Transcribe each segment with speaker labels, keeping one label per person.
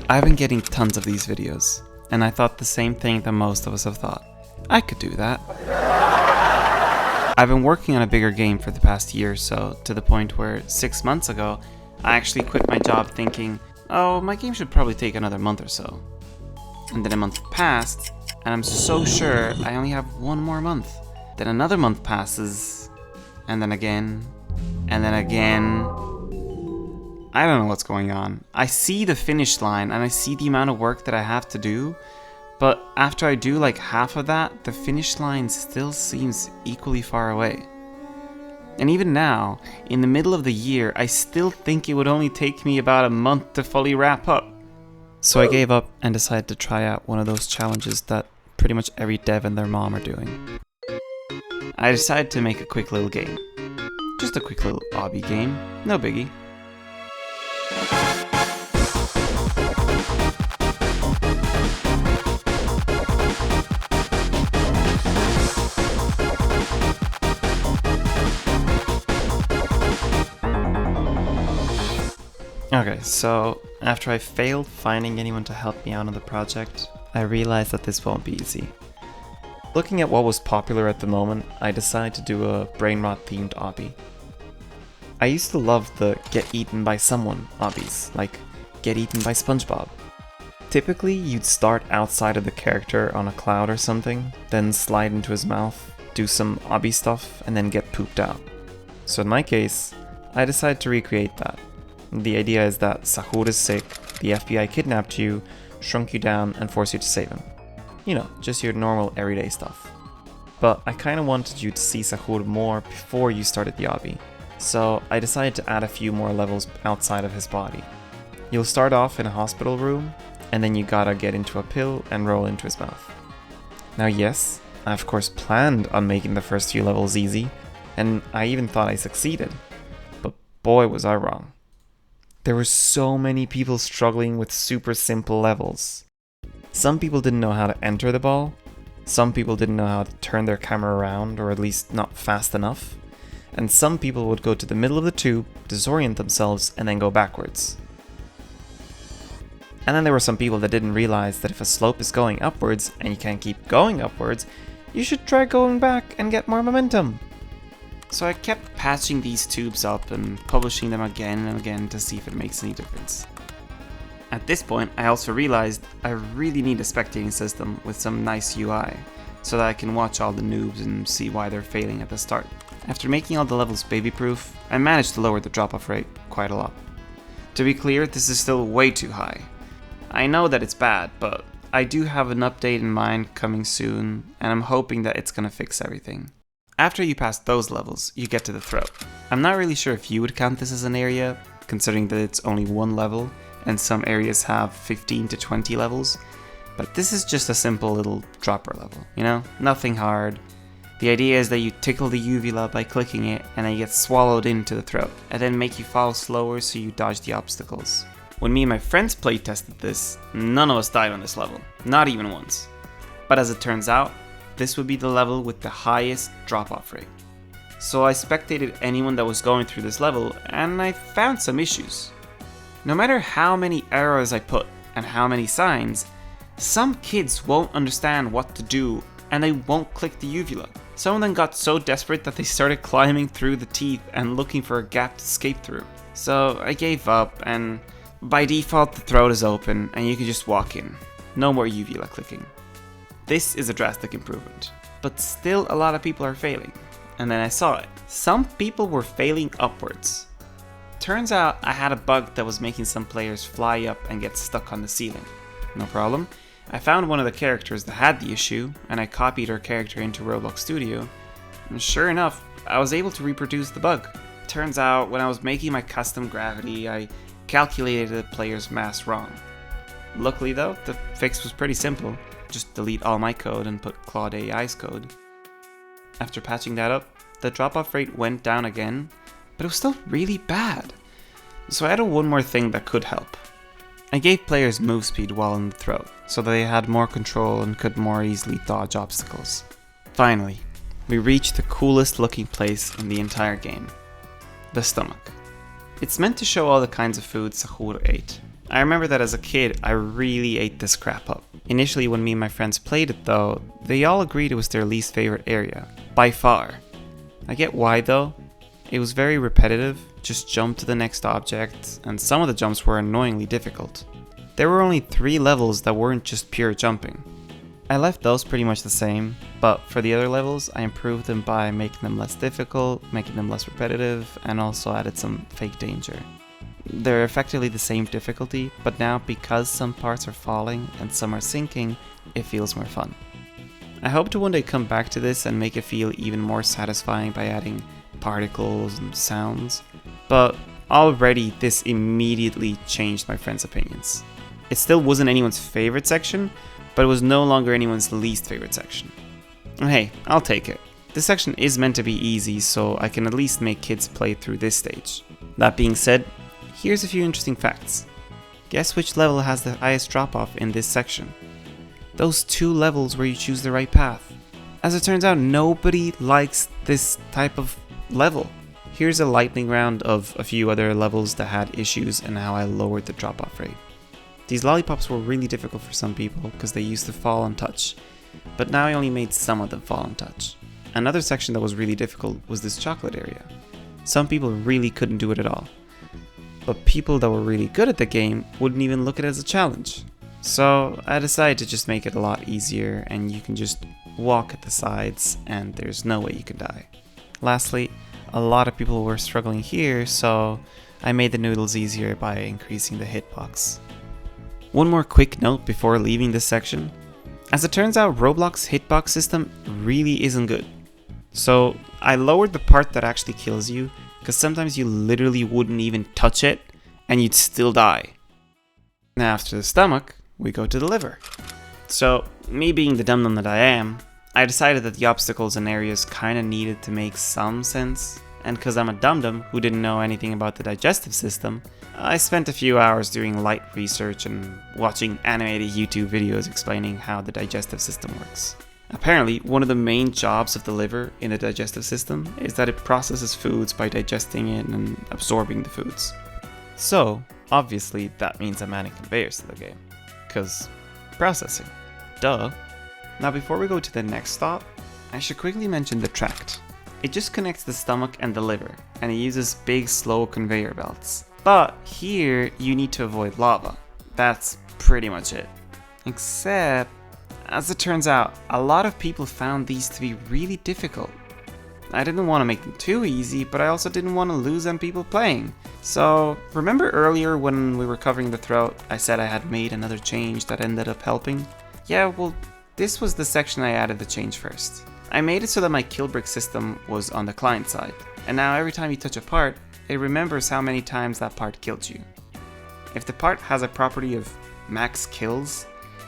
Speaker 1: I've been getting tons of these videos, and I thought the same thing that most of us have thought. I could do that. I've been working on a bigger game for the past year or so, to the point where 6 months ago, I actually quit my job thinking, oh, my game should probably take another month or so. And then a month passed, and I'm so sure I only have one more month. Then another month passes, and then again, and then again. I don't know what's going on. I see the finish line, and I see the amount of work that I have to do, but after I do like half of that, the finish line still seems equally far away. And even now, in the middle of the year, I still think it would only take me about a month to fully wrap up. So I gave up and decided to try out one of those challenges that pretty much every dev and their mom are doing. I decided to make a quick little game. Just a quick little obby game, no biggie. Okay, so after I failed finding anyone to help me out on the project, I realized that this won't be easy. Looking at what was popular at the moment, I decided to do a brain rot themed obby. I used to love the get eaten by someone obbies, like get eaten by SpongeBob. Typically, you'd start outside of the character on a cloud or something, then slide into his mouth, do some obby stuff, and then get pooped out. So in my case, I decided to recreate that. The idea is that Sahur is sick, the FBI kidnapped you, shrunk you down, and forced you to save him. You know, just your normal everyday stuff. But I kinda wanted you to see Sahur more before you started the obby, so I decided to add a few more levels outside of his body. You'll start off in a hospital room, and then you gotta get into a pill and roll into his mouth. Now yes, I of course planned on making the first few levels easy, and I even thought I succeeded. But boy was I wrong. There were so many people struggling with super simple levels. Some people didn't know how to enter the ball, some people didn't know how to turn their camera around, or at least not fast enough, and some people would go to the middle of the tube, disorient themselves, and then go backwards. And then there were some people that didn't realize that if a slope is going upwards and you can't keep going upwards, you should try going back and get more momentum. So I kept patching these tubes up and publishing them again and again to see if it makes any difference. At this point, I also realized I really need a spectating system with some nice UI, so that I can watch all the noobs and see why they're failing at the start. After making all the levels baby-proof, I managed to lower the drop-off rate quite a lot. To be clear, this is still way too high. I know that it's bad, but I do have an update in mind coming soon, and I'm hoping that it's gonna fix everything. After you pass those levels, you get to the throat. I'm not really sure if you would count this as an area, considering that it's only one level, and some areas have 15 to 20 levels, but this is just a simple little dropper level, you know? Nothing hard. The idea is that you tickle the uvula by clicking it, and then you get swallowed into the throat, and then make you fall slower so you dodge the obstacles. When me and my friends playtested this, none of us died on this level, not even once. But as it turns out, this would be the level with the highest drop-off rate. So I spectated anyone that was going through this level, and I found some issues. No matter how many arrows I put, and how many signs, some kids won't understand what to do, and they won't click the uvula. Some of them got so desperate that they started climbing through the teeth and looking for a gap to escape through. So I gave up, and by default the throat is open, and you can just walk in. No more uvula clicking. This is a drastic improvement, but still a lot of people are failing. And then I saw it. Some people were failing upwards. Turns out I had a bug that was making some players fly up and get stuck on the ceiling. No problem. I found one of the characters that had the issue, and I copied her character into Roblox Studio, and sure enough, I was able to reproduce the bug. Turns out when I was making my custom gravity, I calculated the player's mass wrong. Luckily though, the fix was pretty simple. Just delete all my code and put Claude AI's code. After patching that up, the drop-off rate went down again, but it was still really bad. So I added one more thing that could help. I gave players move speed while in the throat, so that they had more control and could more easily dodge obstacles. Finally, we reached the coolest looking place in the entire game. The stomach. It's meant to show all the kinds of food Sahur ate. I remember that as a kid, I really ate this crap up. Initially, when me and my friends played it though, they all agreed it was their least favorite area, by far. I get why though. It was very repetitive, just jump to the next object, and some of the jumps were annoyingly difficult. There were only 3 levels that weren't just pure jumping. I left those pretty much the same, but for the other levels, I improved them by making them less difficult, making them less repetitive, and also added some fake danger. They're effectively the same difficulty, but now because some parts are falling and some are sinking, it feels more fun. I hope to one day come back to this and make it feel even more satisfying by adding particles and sounds, but already this immediately changed my friends' opinions. It still wasn't anyone's favorite section, but it was no longer anyone's least favorite section. And hey, I'll take it. This section is meant to be easy, so I can at least make kids play through this stage. That being said, here's a few interesting facts. Guess which level has the highest drop-off in this section? Those 2 levels where you choose the right path. As it turns out, nobody likes this type of level. Here's a lightning round of a few other levels that had issues and how I lowered the drop-off rate. These lollipops were really difficult for some people because they used to fall on touch, but now I only made some of them fall on touch. Another section that was really difficult was this chocolate area. Some people really couldn't do it at all, but people that were really good at the game wouldn't even look at it as a challenge. So I decided to just make it a lot easier, and you can just walk at the sides and there's no way you can die. Lastly, a lot of people were struggling here, so I made the noodles easier by increasing the hitbox. One more quick note before leaving this section. As it turns out, Roblox hitbox system really isn't good. So I lowered the part that actually kills you, because sometimes you literally wouldn't even touch it and you'd still die. Now after the stomach, we go to the liver. So me being the dum-dum that I am, I decided that the obstacles and areas kinda needed to make some sense, and cause I'm a dum-dum who didn't know anything about the digestive system, I spent a few hours doing light research and watching animated YouTube videos explaining how the digestive system works. Apparently, one of the main jobs of the liver in the digestive system is that it processes foods by digesting it and absorbing the foods. So, obviously, that means I'm adding conveyors to the game. Cause processing. Duh. Now before we go to the next stop, I should quickly mention the tract. It just connects the stomach and the liver, and it uses big slow conveyor belts. But here, you need to avoid lava. That's pretty much it. Except, as it turns out, a lot of people found these to be really difficult. I didn't want to make them too easy, but I also didn't want to lose on people playing. So, remember earlier when we were covering the throat, I said I had made another change that ended up helping? Yeah, well, this was the section I added the change first. I made it so that my kill brick system was on the client side, and now every time you touch a part, it remembers how many times that part killed you. If the part has a property of max kills,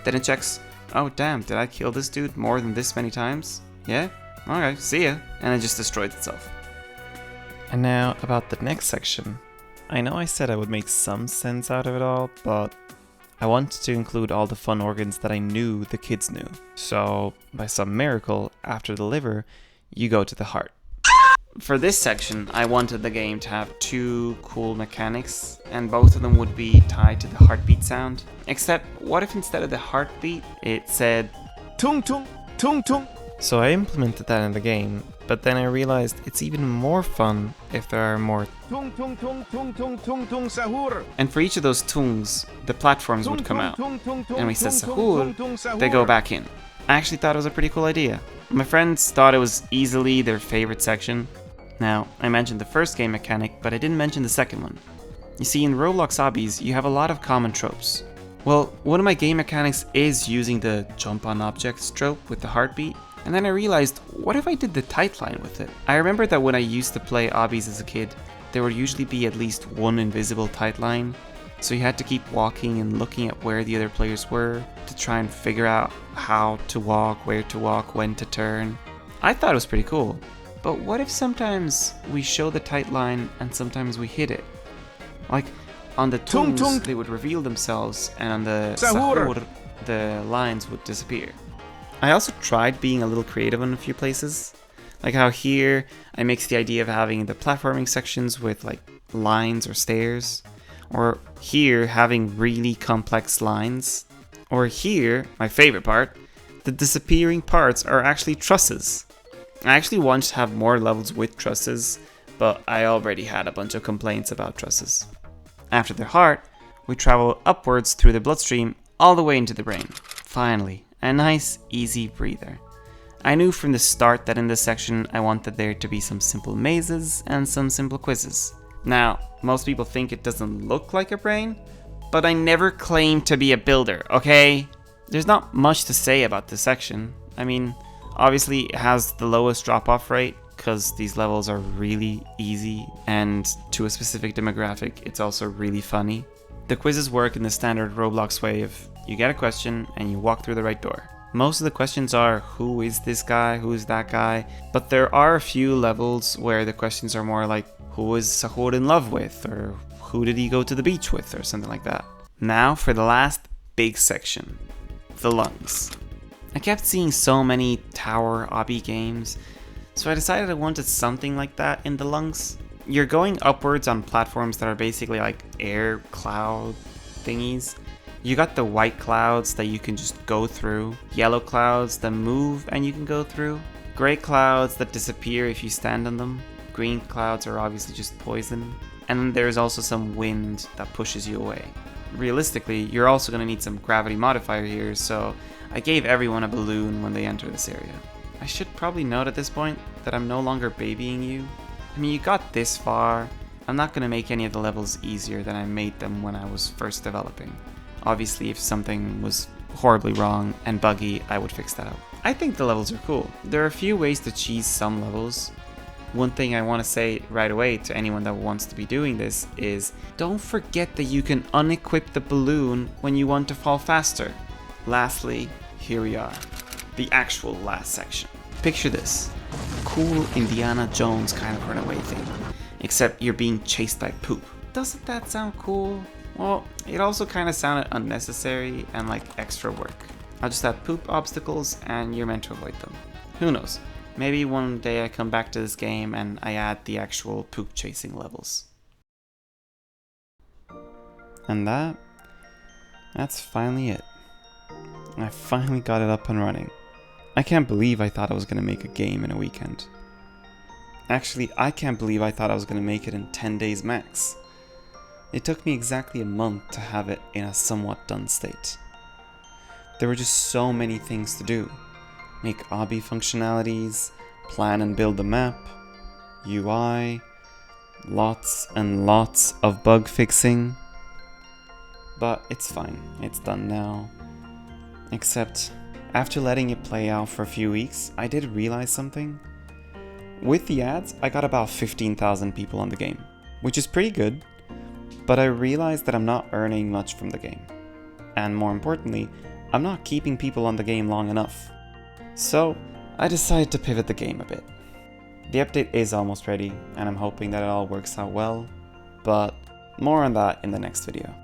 Speaker 1: then it checks, oh damn, did I kill this dude more than this many times? Yeah? Okay, see ya. And it just destroys itself. And now about the next section. I know I said I would make some sense out of it all, but I wanted to include all the fun organs that I knew the kids knew. So, by some miracle, after the liver, you go to the heart. For this section, I wanted the game to have 2 cool mechanics, and both of them would be tied to the heartbeat sound. Except, what if instead of the heartbeat, it said tung tung tung tung? So I implemented that in the game, but then I realized it's even more fun if there are more tung tung tung tung tung tung tung sahur. And for each of those tungs, the platforms would come out. And when we said sahur, they go back in. I actually thought it was a pretty cool idea. My friends thought it was easily their favorite section. Now, I mentioned the first game mechanic, but I didn't mention the second one. You see, in Roblox obbies, you have a lot of common tropes. Well, one of my game mechanics is using the jump on objects trope with the heartbeat, and then I realized, what if I did the tight line with it? I remember that when I used to play obbies as a kid, there would usually be at least one invisible tight line, so you had to keep walking and looking at where the other players were to try and figure out how to walk, where to walk, when to turn. I thought it was pretty cool. But what if sometimes we show the tight line and sometimes we hit it? Like, on the tungs, they would reveal themselves, and on the sahur, the lines would disappear. I also tried being a little creative in a few places. Like how here, I mixed the idea of having the platforming sections with like lines or stairs. or here having really complex lines, or here, my favorite part, the disappearing parts are actually trusses. I actually want to have more levels with trusses, but I already had a bunch of complaints about trusses. After the heart, we travel upwards through the bloodstream all the way into the brain. Finally, a nice, easy breather. I knew from the start that in this section I wanted there to be some simple mazes and some simple quizzes. Now, most people think it doesn't look like a brain, but I never claimed to be a builder, okay? There's not much to say about this section. I mean, obviously it has the lowest drop-off rate because these levels are really easy, and to a specific demographic it's also really funny. The quizzes work in the standard Roblox way of you get a question and you walk through the right door. Most of the questions are who is this guy, who is that guy, but there are a few levels where the questions are more like who is Sahur in love with, or who did he go to the beach with, or something like that. Now for the last big section, the lungs. I kept seeing so many tower obby games, so I decided I wanted something like that in the lungs. You're going upwards on platforms that are basically like air cloud thingies. You got the white clouds that you can just go through, yellow clouds that move and you can go through, gray clouds that disappear if you stand on them, green clouds are obviously just poison, and then there's also some wind that pushes you away. Realistically, you're also going to need some gravity modifier here, so I gave everyone a balloon when they enter this area. I should probably note at this point that I'm no longer babying you. I mean, you got this far. I'm not going to make any of the levels easier than I made them when I was first developing. Obviously, if something was horribly wrong and buggy, I would fix that out. I think the levels are cool. There are a few ways to cheese some levels. One thing I want to say right away to anyone that wants to be doing this is don't forget that you can unequip the balloon when you want to fall faster. Lastly, here we are. The actual last section. Picture this. Cool Indiana Jones kind of runaway thing. Except you're being chased by poop. Doesn't that sound cool? Well, it also kind of sounded unnecessary and like extra work. I'll just have poop obstacles and you're meant to avoid them. Who knows? Maybe one day I come back to this game and I add the actual poop chasing levels. And that's finally it. I finally got it up and running. I can't believe I thought I was going to make a game in a weekend. Actually, I can't believe I thought I was going to make it in 10 days max. It took me exactly a month to have it in a somewhat done state. There were just so many things to do. Make obby functionalities, plan and build the map, UI, lots and lots of bug fixing. But it's fine, it's done now. Except, after letting it play out for a few weeks, I did realize something. With the ads, I got about 15,000 people on the game, which is pretty good. But I realized that I'm not earning much from the game. And more importantly, I'm not keeping people on the game long enough. So, I decided to pivot the game a bit. The update is almost ready, and I'm hoping that it all works out well, but more on that in the next video.